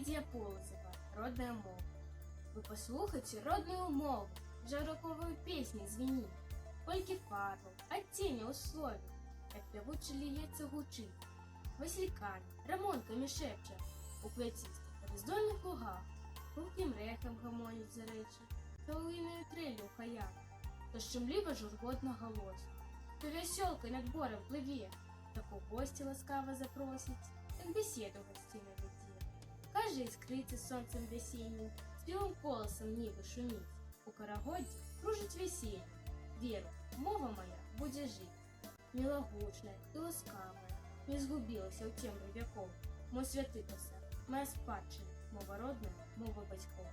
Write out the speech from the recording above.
Лидия Полозова. Родная мова. Вы послухайте родную мову, жароковую песню звенит. Колькі фарбаў, адценняў условий, як пявучы ліецца гучыць. Васількамі, рамонкамі шэпча, у квяцістых раздольных лугах, пухкім рэхам гамоніць за рэчы, хвалынаю трэллю ў хаях, то шчымліва журботна галосіць, то вясёлкай над борам плыве, так у госці ласкава запросіць, так беседу гасціна вядзе. Кажа іскрыцца сонцам вясеннім, спевам коласам нібы шуміць, у карагоддзі кружыць вяселле. Веру, мова моя будзе жыць, мілагучная і ласкавая, не згубілася ў цемры вякоў. Мой святы пасад, моя спадчына, мова родная, мова бацькоў.